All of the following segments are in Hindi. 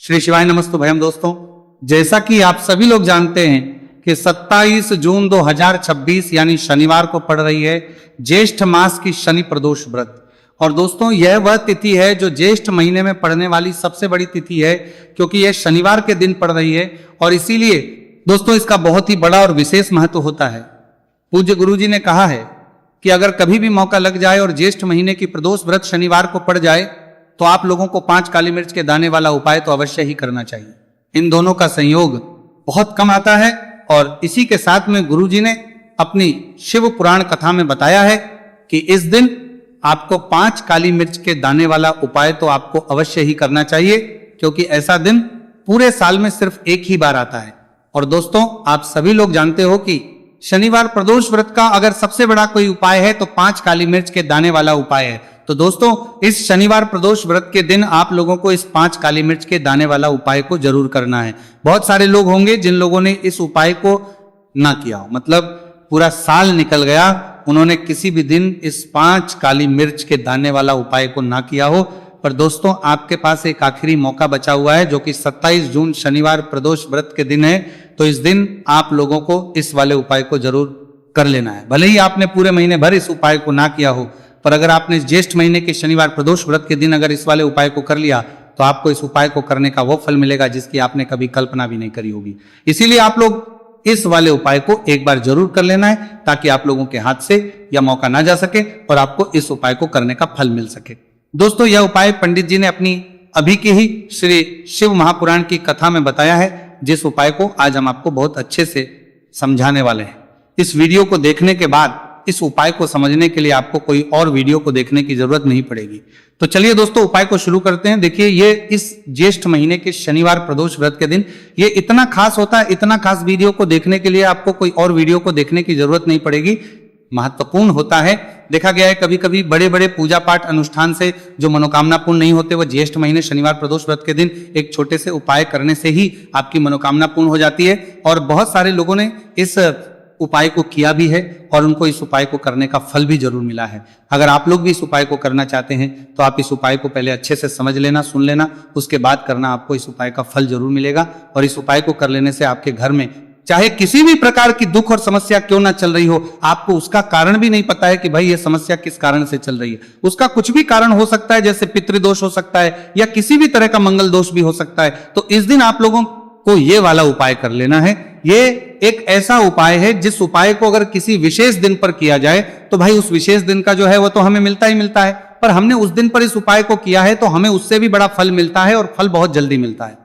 श्री शिवाय नमस्तु भयम। दोस्तों, जैसा कि आप सभी लोग जानते हैं कि 27 जून 2026 यानी शनिवार को पड़ रही है ज्येष्ठ मास की शनि प्रदोष व्रत। और दोस्तों, यह वह तिथि है जो ज्येष्ठ महीने में पड़ने वाली सबसे बड़ी तिथि है, क्योंकि यह शनिवार के दिन पड़ रही है। और इसीलिए दोस्तों इसका बहुत ही बड़ा और विशेष महत्व होता है। पूज्य गुरु जी ने कहा है कि अगर कभी भी मौका लग जाए और ज्येष्ठ महीने की प्रदोष व्रत शनिवार को पड़ जाए तो आप लोगों को 5 काली मिर्च के दाने वाला उपाय तो अवश्य ही करना चाहिए। इन दोनों का संयोग बहुत कम आता है। और इसी के साथ में गुरु जी ने अपनी शिव पुराण कथा में बताया है कि इस दिन आपको 5 काली मिर्च के दाने वाला उपाय तो आपको अवश्य ही करना चाहिए, क्योंकि ऐसा दिन पूरे साल में सिर्फ एक ही बार आता है। और दोस्तों, आप सभी लोग जानते हो कि शनिवार प्रदोष व्रत का अगर सबसे बड़ा कोई उपाय है तो 5 काली मिर्च के दाने वाला उपाय है। तो दोस्तों, इस शनिवार प्रदोष व्रत के दिन आप लोगों को इस 5 काली मिर्च के दाने वाला उपाय को जरूर करना है। बहुत सारे लोग होंगे जिन लोगों ने इस उपाय को ना किया हो, मतलब पूरा साल निकल गया, उन्होंने किसी भी दिन इस 5 काली मिर्च के दाने वाला उपाय को ना किया हो। पर दोस्तों, आपके पास एक आखिरी मौका बचा हुआ है, जो कि 27 जून शनिवार प्रदोष व्रत के दिन है। तो इस दिन आप लोगों को इस वाले उपाय को जरूर कर लेना है। भले ही आपने पूरे महीने भर इस उपाय को ना किया हो, पर अगर आपने ज्येष्ठ महीने के शनिवार प्रदोष व्रत के दिन अगर इस वाले उपाय को कर लिया तो आपको इस उपाय को करने का वो फल मिलेगा जिसकी आपने कभी कल्पना भी नहीं करी होगी। इसीलिए आप लोग इस वाले उपाय को एक बार जरूर कर लेना है, ताकि आप लोगों के हाथ से यह मौका ना जा सके और आपको इस उपाय को करने का फल मिल सके। दोस्तों, यह उपाय पंडित जी ने अपनी अभी की ही श्री शिव महापुराण की कथा में बताया है, जिस उपाय को आज हम आपको बहुत अच्छे से समझाने वाले हैं। इस वीडियो को देखने के बाद इस उपाय को समझने के लिए आपको कोई और वीडियो को देखने की जरूरत नहीं पड़ेगी। तो चलिए दोस्तों, उपाय को शुरू करते हैं। देखिए, ये इस ज्येष्ठ महीने के शनिवार प्रदोष व्रत के दिन ये इतना खास होता है, इतना खास वीडियो को देखने के लिए आपको कोई और वीडियो को देखने की जरूरत नहीं पड़ेगी। महत्वपूर्ण होता है। देखा गया है कभी कभी बड़े बड़े पूजा पाठ अनुष्ठान से जो मनोकामना पूर्ण नहीं होते, वह ज्येष्ठ महीने शनिवार प्रदोष व्रत के दिन एक छोटे से उपाय करने से ही आपकी मनोकामना पूर्ण हो जाती है। और बहुत सारे लोगों ने इस उपाय को किया भी है और उनको इस उपाय को करने का फल भी जरूर मिला है। अगर आप लोग भी इस उपाय को करना चाहते हैं तो आप इस उपाय को पहले अच्छे से समझ लेना, सुन लेना, उसके बाद करना, आपको इस उपाय का फल जरूर मिलेगा। और इस उपाय को कर लेने से आपके घर में चाहे किसी भी प्रकार की दुख और समस्या क्यों ना चल रही हो, आपको उसका कारण भी नहीं पता है कि भाई ये समस्या किस कारण से चल रही है। उसका कुछ भी कारण हो सकता है, जैसे पितृदोष हो सकता है या किसी भी तरह का मंगल दोष भी हो सकता है। तो इस दिन आप लोगों को ये वाला उपाय कर लेना है। ये एक ऐसा उपाय है जिस उपाय को अगर किसी विशेष दिन पर किया जाए तो भाई उस विशेष दिन का जो है वो तो हमें मिलता ही मिलता है, पर हमने उस दिन पर इस उपाय को किया है तो हमें उससे भी बड़ा फल मिलता है, और फल बहुत जल्दी मिलता है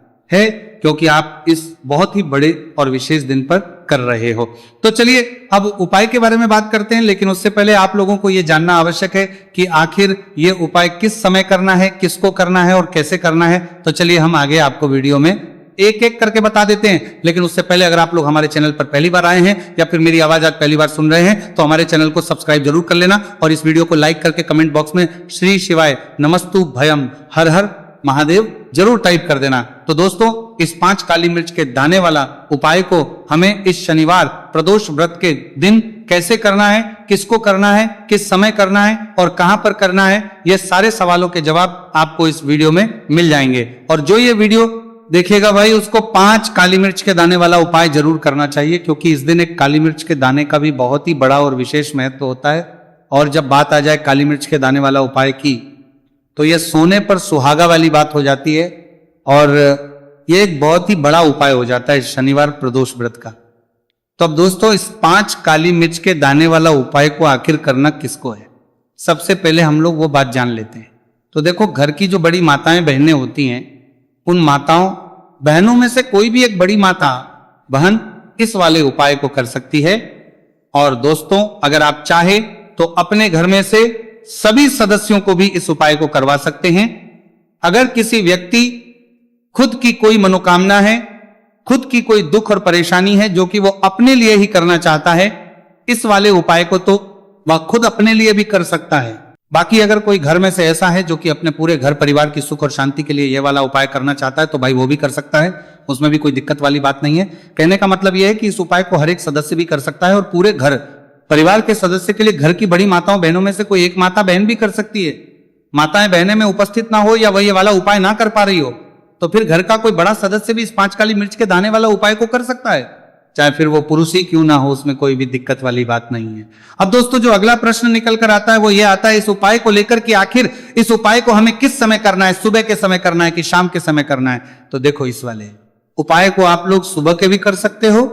क्योंकि आप इस बहुत ही बड़े और विशेष दिन पर कर रहे हो। तो चलिए अब उपाय के बारे में बात करते हैं, लेकिन उससे पहले आप लोगों को यह जानना आवश्यक है कि आखिर ये उपाय किस समय करना है, किसको करना है और कैसे करना है। तो चलिए हम आगे आपको वीडियो में एक एक करके बता देते हैं। लेकिन उससे पहले अगर आप लोग हमारे चैनल पर पहली बार आए हैं या फिर मेरी आवाज आज पहली बार सुन रहे हैं तो हमारे चैनल को सब्सक्राइब जरूर कर लेना, और इस वीडियो को लाइक करके कमेंट बॉक्स में श्री शिवाय नमस्तु भयम हर हर महादेव जरूर टाइप कर देना। तो दोस्तों, इस 5 काली मिर्च के दाने वाला उपाय को हमें इस शनिवार प्रदोष व्रत के दिन कैसे करना है, किसको करना है, किस समय करना है और कहां पर करना है, ये सारे सवालों के जवाब आपको इस वीडियो में मिल जाएंगे। और जो ये वीडियो देखिएगा भाई, उसको 5 काली मिर्च के दाने वाला उपाय जरूर करना चाहिए, क्योंकि इस दिन एक काली मिर्च के दाने का भी बहुत ही बड़ा और विशेष महत्व होता है। और जब बात आ जाए काली मिर्च के दाने वाला उपाय की, तो यह सोने पर सुहागा वाली बात हो जाती है, और यह एक बहुत ही बड़ा उपाय हो जाता है शनिवार प्रदोष व्रत का। तो अब दोस्तों, इस 5 काली मिर्च के दाने वाला उपाय को आखिर करना किसको है, सबसे पहले हम लोग वो बात जान लेते हैं। तो देखो, घर की जो बड़ी माताएं बहनें होती हैं, उन माताओं बहनों में से कोई भी एक बड़ी माता बहन इस वाले उपाय को कर सकती है। और दोस्तों, अगर आप चाहे तो अपने घर में से सभी सदस्यों को भी इस उपाय को करवा सकते हैं। अगर किसी व्यक्ति खुद की कोई मनोकामना है, खुद की कोई दुख और परेशानी है जो कि वो अपने लिए ही करना चाहता है, इस वाले उपाय को तो वह खुद अपने लिए भी कर सकता है। बाकी अगर कोई घर में से ऐसा है जो कि अपने पूरे घर परिवार की सुख और शांति के लिए यह वाला उपाय करना चाहता है, तो भाई वो भी कर सकता है, उसमें भी कोई दिक्कत वाली बात नहीं है। कहने का मतलब यह है कि इस उपाय को हर एक सदस्य भी कर सकता है, और पूरे घर परिवार के सदस्य के लिए घर की बड़ी माताओं बहनों में से कोई एक माता बहन भी कर सकती है। माताएं बहनें में उपस्थित ना हो या वह ये वाला उपाय ना कर पा रही हो, तो फिर घर का कोई बड़ा सदस्य भी इस 5 काली मिर्च के दाने वाला उपाय को कर सकता है, चाहे फिर वो पुरुष ही क्यों ना हो, उसमें कोई भी दिक्कत वाली बात नहीं है। अब दोस्तों जो अगला प्रश्न निकल कर आता है वो ये आता है इस उपाय को लेकर कि आखिर इस उपाय को हमें किस समय करना है, सुबह के समय करना है कि शाम के समय करना है। तो देखो इस वाले उपाय को आप लोग सुबह के भी कर सकते हो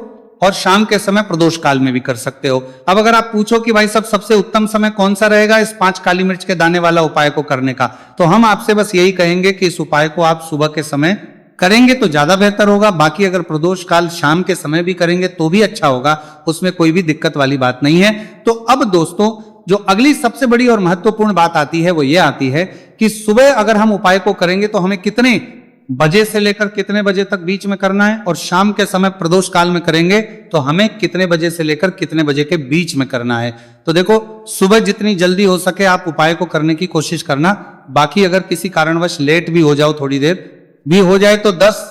और शाम के समय प्रदोष काल में भी कर सकते हो। अब अगर आप पूछो कि भाई सब सबसे उत्तम समय कौन सा रहेगा इस 5 काली मिर्च के दाने वाला उपाय को करने का, तो हम आपसे बस यही कहेंगे कि इस उपाय को आप सुबह के समय करेंगे तो ज्यादा बेहतर होगा। बाकी अगर प्रदोष काल शाम के समय भी करेंगे तो भी अच्छा होगा, उसमें कोई भी दिक्कत वाली बात नहीं है। तो अब दोस्तों जो अगली सबसे बड़ी और महत्वपूर्ण बात आती है वो ये आती है कि सुबह अगर हम उपाय को करेंगे तो हमें कितने बजे से लेकर कितने बजे तक बीच में करना है, और शाम के समय प्रदोष काल में करेंगे तो हमें कितने बजे से लेकर कितने बजे के बीच में करना है। तो देखो सुबह जितनी जल्दी हो सके आप उपाय को करने की कोशिश करना। बाकी अगर किसी कारणवश लेट भी हो जाओ, थोड़ी देर भी हो जाए तो 10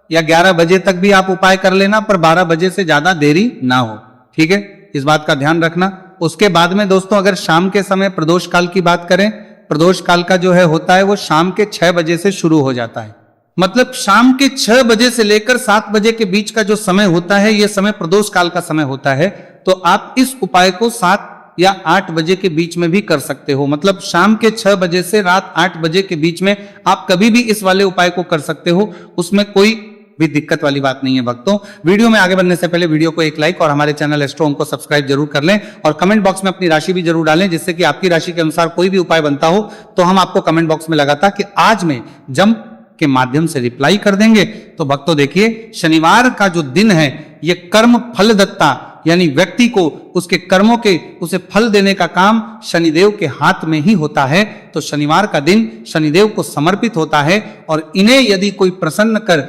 या 11 बजे तक भी आप उपाय कर लेना, पर 12 बजे से ज्यादा देरी ना हो, ठीक है, इस बात का ध्यान रखना। उसके बाद में दोस्तों अगर शाम के समय प्रदोष काल की बात करें, प्रदोष काल का जो है होता है वो शाम के 6 बजे से शुरू हो जाता है। मतलब शाम के 6 बजे से लेकर 7 बजे के बीच का जो समय होता है ये समय प्रदोष काल का समय होता है। तो आप इस उपाय को 7 या 8 बजे के बीच में भी कर सकते हो। मतलब शाम के 6 बजे से रात 8 बजे के बीच में आप कभी भी इस वाले उपाय को कर सकते हो, उसमें कोई भी दिक्कत वाली बात नहीं है भक्तों। वीडियो में आगे बढ़ने से पहले वीडियो को एक लाइक और हमारे चैनल एस्ट्रो होम को सब्सक्राइब जरूर कर लें, और कमेंट बॉक्स में अपनी राशि भी जरूर डालें, जिससे कि आपकी राशि के अनुसार कोई भी उपाय बनता हो तो हम आपको कमेंट बॉक्स में लगातार कि आज में जम के माध्यम से रिप्लाई कर देंगे। तो भक्तों देखिए शनिवार का जो दिन है ये कर्म फल दत्ता, यानी व्यक्ति को उसके कर्मों के उसे फल देने का काम शनिदेव के हाथ में ही होता है। तो शनिवार का दिन शनिदेव को समर्पित होता है, और इन्हें यदि कोई प्रसन्न कर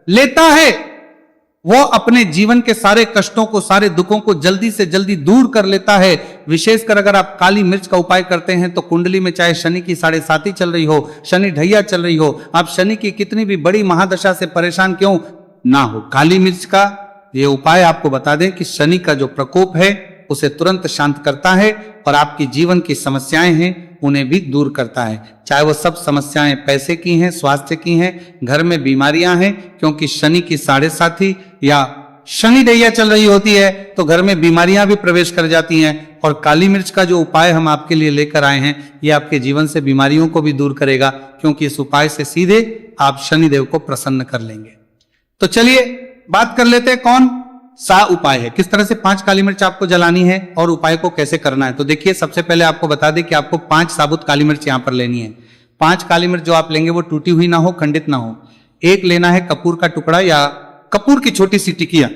लेता है वो अपने जीवन के सारे कष्टों को, सारे दुखों को जल्दी से जल्दी दूर कर लेता है। विशेषकर अगर आप काली मिर्च का उपाय करते हैं तो कुंडली में चाहे शनि की 7.5 चल रही हो, शनि ढैया चल रही हो, आप शनि की कितनी भी बड़ी महादशा से परेशान क्यों ना हो, काली मिर्च का ये उपाय आपको बता दें कि शनि का जो प्रकोप है उसे तुरंत शांत करता है, और आपकी जीवन की समस्याएं हैं उन्हें भी दूर करता है। चाहे वो सब समस्याएं पैसे की हैं, स्वास्थ्य की हैं, घर में बीमारियां हैं, क्योंकि शनि की 7.5 या शनि ढैया चल रही होती है तो घर में बीमारियां भी प्रवेश कर जाती हैं। और काली मिर्च का जो उपाय हम आपके लिए लेकर आए हैं ये आपके जीवन से बीमारियों को भी दूर करेगा, क्योंकि इस उपाय से सीधे आप शनिदेव को प्रसन्न कर लेंगे। तो चलिए बात कर लेते हैं कौन सा उपाय है, किस तरह से 5 काली मिर्च आपको जलानी है और उपाय को कैसे करना है। तो देखिए सबसे पहले आपको बता दें कि आपको 5 साबुत काली मिर्च यहां पर लेनी है। 5 काली मिर्च जो आप लेंगे वो टूटी हुई ना हो, खंडित ना हो। एक लेना है कपूर का टुकड़ा या कपूर की छोटी सी टिकिया।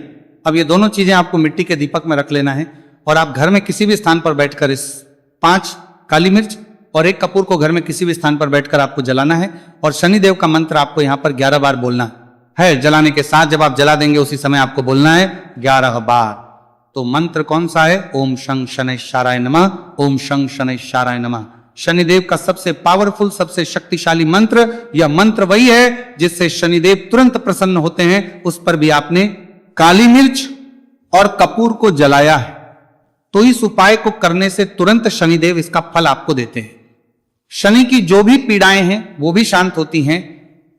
अब ये दोनों चीजें आपको मिट्टी के दीपक में रख लेना है, और आप घर में किसी भी स्थान पर बैठकर इस 5 काली मिर्च और एक कपूर को घर में किसी भी स्थान पर बैठकर आपको जलाना है, और शनिदेव का मंत्र आपको यहाँ पर 11 बार बोलना है। जलाने के साथ जब आप जला देंगे उसी समय आपको बोलना है 11 बार। तो मंत्र कौन सा है? ओम शं शनैश्चराय नमः, ओम शं शनैश्चराय नमः। शनिदेव का सबसे पावरफुल, सबसे शक्तिशाली मंत्र, यह मंत्र वही है जिससे शनिदेव तुरंत प्रसन्न होते हैं। उस पर भी आपने काली मिर्च और कपूर को जलाया है, तो इस उपाय को करने से तुरंत शनिदेव इसका फल आपको देते हैं। शनि की जो भी पीड़ाएं हैं वो भी शांत होती हैं,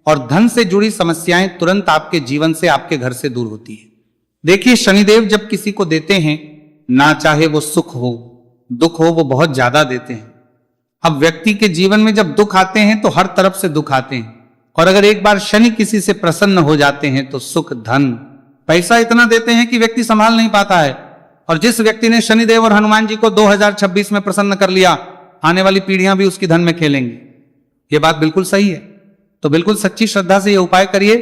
और धन से जुड़ी समस्याएं तुरंत आपके जीवन से, आपके घर से दूर होती है। देखिए शनिदेव जब किसी को देते हैं, ना चाहे वो सुख हो दुख हो, वो बहुत ज्यादा देते हैं। अब व्यक्ति के जीवन में जब दुख आते हैं तो हर तरफ से दुख आते हैं, और अगर एक बार शनि किसी से प्रसन्न हो जाते हैं तो सुख, धन, पैसा इतना देते हैं कि व्यक्ति संभाल नहीं पाता है। और जिस व्यक्ति ने शनिदेव और हनुमान जी को 2026 में प्रसन्न कर लिया, आने वाली पीढ़ियां भी उसकी धन में खेलेंगी। ये बात बिल्कुल सही है। तो बिल्कुल सच्ची श्रद्धा से ये उपाय करिए,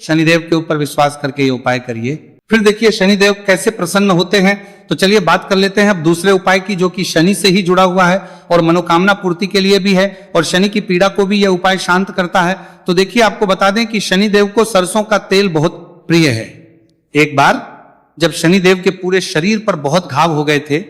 शनिदेव के ऊपर विश्वास करके ये उपाय करिए। फिर देखिए शनिदेव कैसे प्रसन्न होते हैं। तो चलिए बात कर लेते हैं अब दूसरे उपाय की, जो कि शनि से ही जुड़ा हुआ है और मनोकामना पूर्ति के लिए भी है, और शनि की पीड़ा को भी यह उपाय शांत करता है। तो देखिए आपको बता दें कि शनिदेव को सरसों का तेल बहुत प्रिय है। एक बार जब शनिदेव के पूरे शरीर पर बहुत घाव हो गए थे,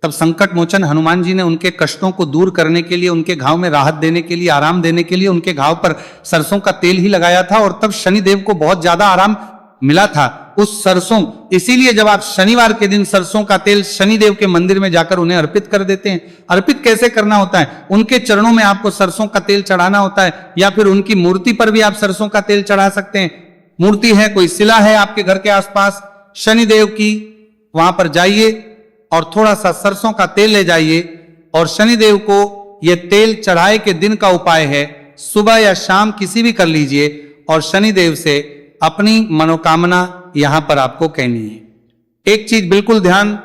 तब संकट मोचन हनुमान जी ने उनके कष्टों को दूर करने के लिए, उनके घाव में राहत देने के लिए, आराम देने के लिए उनके घाव पर सरसों का तेल ही लगाया था, और तब शनिदेव को बहुत ज्यादा आराम मिला था उस सरसों, इसीलिए जब आप शनिवार के दिन सरसों का तेल शनिदेव के मंदिर में जाकर उन्हें अर्पित कर देते हैं। अर्पित कैसे करना होता है? उनके चरणों में आपको सरसों का तेल चढ़ाना होता है, या फिर उनकी मूर्ति पर भी आप सरसों का तेल चढ़ा सकते हैं। मूर्ति है, कोई शिला है आपके घर के आसपास शनिदेव की, वहां पर जाइए और थोड़ा सा सरसों का तेल ले जाइए और शनिदेव को यह तेल चढ़ाए के दिन का उपाय है, सुबह या शाम किसी भी कर लीजिए और शनिदेव से अपनी मनोकामना यहां पर आपको कहनी है। एक चीज बिल्कुल ध्यान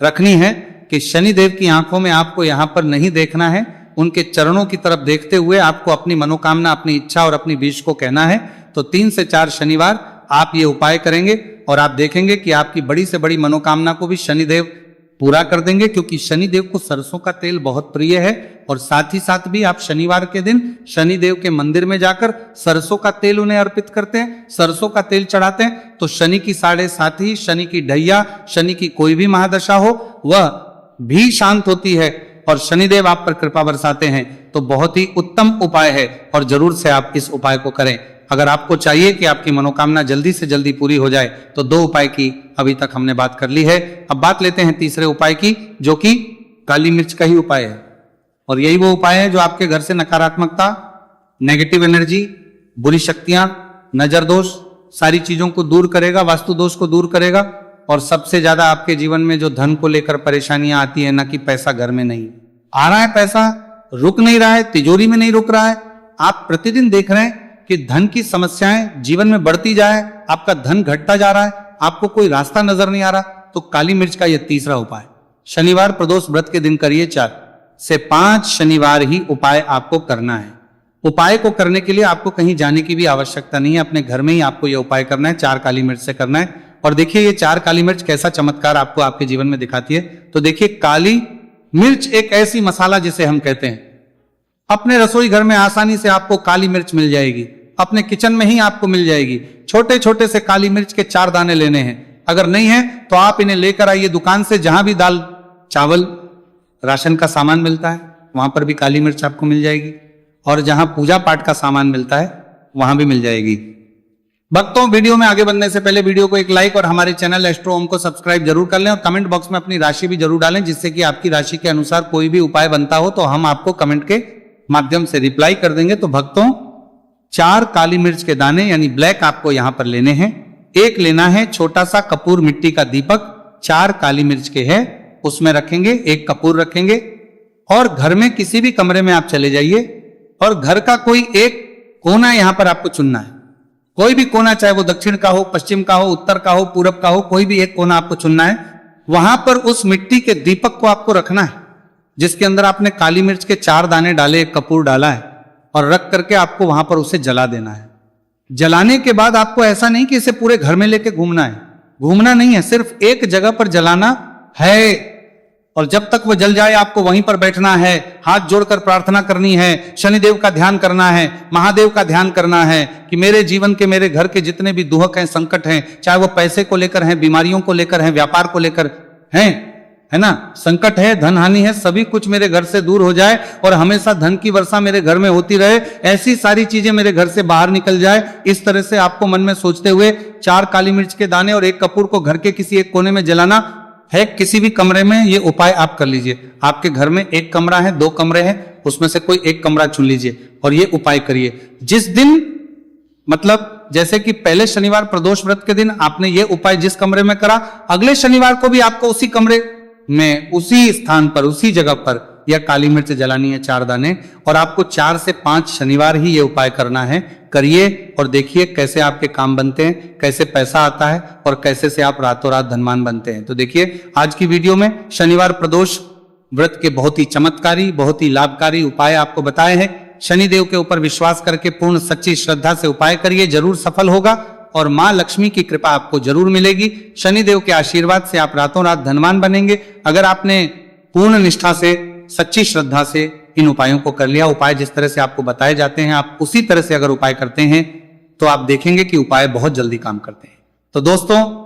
रखनी है कि शनिदेव की आंखों में आपको यहां पर नहीं देखना है, उनके चरणों की तरफ देखते हुए आपको अपनी मनोकामना, अपनी इच्छा और अपनी विश को कहना है। तो 3 से 4 शनिवार आप ये उपाय करेंगे और आप देखेंगे कि आपकी बड़ी से बड़ी मनोकामना को भी शनिदेव पूरा कर देंगे, क्योंकि शनिदेव को सरसों का तेल बहुत प्रिय है। और साथ ही साथ भी आप शनिवार के दिन शनिदेव के मंदिर में जाकर सरसों का तेल उन्हें अर्पित करते हैं, सरसों का तेल चढ़ाते हैं, तो शनि की 7.5, शनि की ढैया, शनि की कोई भी महादशा हो वह भी शांत होती है और शनिदेव आप पर कृपा बरसाते हैं। तो बहुत ही उत्तम उपाय है और जरूर से आप इस उपाय को करें। अगर आपको चाहिए कि आपकी मनोकामना जल्दी से जल्दी पूरी हो जाए तो 2 उपाय की अभी तक हमने बात कर ली है। अब बात लेते हैं तीसरे उपाय की, जो कि काली मिर्च का ही उपाय है। और यही वो उपाय है जो आपके घर से नकारात्मकता, नेगेटिव एनर्जी, बुरी शक्तियां, नजर दोष, सारी चीजों को दूर करेगा, वास्तु दोष को दूर करेगा। और सबसे ज्यादा आपके जीवन में जो धन को लेकर परेशानियां आती है, ना कि पैसा घर में नहीं आ रहा है, पैसा रुक नहीं रहा है, तिजोरी में नहीं रुक रहा है, आप प्रतिदिन देख रहे हैं कि धन की समस्याएं जीवन में बढ़ती जाए, आपका धन घटता जा रहा है, आपको कोई रास्ता नजर नहीं आ रहा, तो काली मिर्च का यह तीसरा उपाय शनिवार प्रदोष व्रत के दिन करिए। 4 से 5 शनिवार ही उपाय आपको करना है। उपाय को करने के लिए आपको कहीं जाने की भी आवश्यकता नहीं है, अपने घर में ही आपको यह उपाय करना है। 4 काली मिर्च से करना है। और देखिए ये 4 काली मिर्च कैसा चमत्कार आपको आपके जीवन में दिखाती है। तो देखिए, काली मिर्च एक ऐसी मसाला जिसे हम कहते हैं, अपने रसोई घर में आसानी से आपको काली मिर्च मिल जाएगी, अपने किचन में ही आपको मिल जाएगी। छोटे छोटे से काली मिर्च के 4 दाने लेने हैं। अगर नहीं है तो आप इन्हें लेकर आइए दुकान से, जहां भी दाल चावल राशन का सामान मिलता है वहां पर भी काली मिर्च आपको मिल जाएगी, और जहां पूजा पाठ का सामान मिलता है वहां भी मिल जाएगी। भक्तों, वीडियो में आगे बढ़ने से पहले वीडियो को एक लाइक और हमारे चैनल एस्ट्रो होम को सब्सक्राइब जरूर कर लें और कमेंट बॉक्स में अपनी राशि भी जरूर डालें, जिससे कि आपकी राशि के अनुसार कोई भी उपाय बनता हो तो हम आपको कमेंट के माध्यम से रिप्लाई कर देंगे। तो भक्तों, 4 काली मिर्च के दाने यानी ब्लैक आपको यहां पर लेने हैं। एक लेना है छोटा सा कपूर मिट्टी का दीपक, 4 काली मिर्च के है, उसमें रखेंगे, एक कपूर रखेंगे। और घर में किसी भी कमरे में आप चले जाइए और घर का कोई एक कोना यहां पर आपको चुनना है। कोई भी कोना, चाहे वो दक्षिण का हो, पश्चिम का हो, उत्तर का हो, पूरब का हो, कोई भी एक कोना आपको चुनना है। वहां पर उस मिट्टी के दीपक को आपको रखना है जिसके अंदर आपने काली मिर्च के 4 दाने डाले, एक कपूर डाला है, और रख करके आपको वहां पर उसे जला देना है। जलाने के बाद आपको ऐसा नहीं कि इसे पूरे घर में लेके घूमना है, घूमना नहीं है, सिर्फ एक जगह पर जलाना है। और जब तक वो जल जाए आपको वहीं पर बैठना है, हाथ जोड़कर प्रार्थना करनी है, शनिदेव का ध्यान करना है, महादेव का ध्यान करना है कि मेरे जीवन के, मेरे घर के जितने भी दुहक हैं, संकट हैं, चाहे वो पैसे को लेकर हैं, बीमारियों को लेकर हैं, व्यापार को लेकर हैं, है ना, संकट है, धन हानि है, सभी कुछ मेरे घर से दूर हो जाए और हमेशा धन की वर्षा मेरे घर में होती रहे, ऐसी सारी चीजें मेरे घर से बाहर निकल जाए। इस तरह से आपको मन में सोचते हुए 4 काली मिर्च के दाने और एक कपूर को घर के किसी एक कोने में जलाना है। किसी भी कमरे में ये उपाय आप कर लीजिए। आपके घर में 1 कमरा है, 2 कमरे हैं, उसमें से कोई एक कमरा चुन लीजिए और ये उपाय करिए। जिस दिन, मतलब जैसे कि पहले शनिवार प्रदोष व्रत के दिन आपने ये उपाय जिस कमरे में करा, अगले शनिवार को भी आपको उसी कमरे में, उसी स्थान पर, उसी जगह पर यह काली मिर्च जलानी है 4 दाने, और आपको 4 से 5 शनिवार ही ये उपाय करना है। करिए और देखिए कैसे आपके काम बनते हैं, कैसे पैसा आता है और कैसे से आप रातों रात धनवान बनते हैं। तो देखिए, आज की वीडियो में शनिवार प्रदोष व्रत के बहुत ही चमत्कारी, बहुत ही लाभकारी उपाय आपको बताए हैं। शनिदेव के ऊपर विश्वास करके पूर्ण सच्ची श्रद्धा से उपाय करिए, जरूर सफल होगा और मां लक्ष्मी की कृपा आपको जरूर मिलेगी। शनिदेव के आशीर्वाद से आप रातों रात धनवान बनेंगे। अगर आपने पूर्ण निष्ठा से, सच्ची श्रद्धा से इन उपायों को कर लिया, उपाय जिस तरह से आपको बताए जाते हैं आप उसी तरह से अगर उपाय करते हैं तो आप देखेंगे कि उपाय बहुत जल्दी काम करते हैं। तो दोस्तों,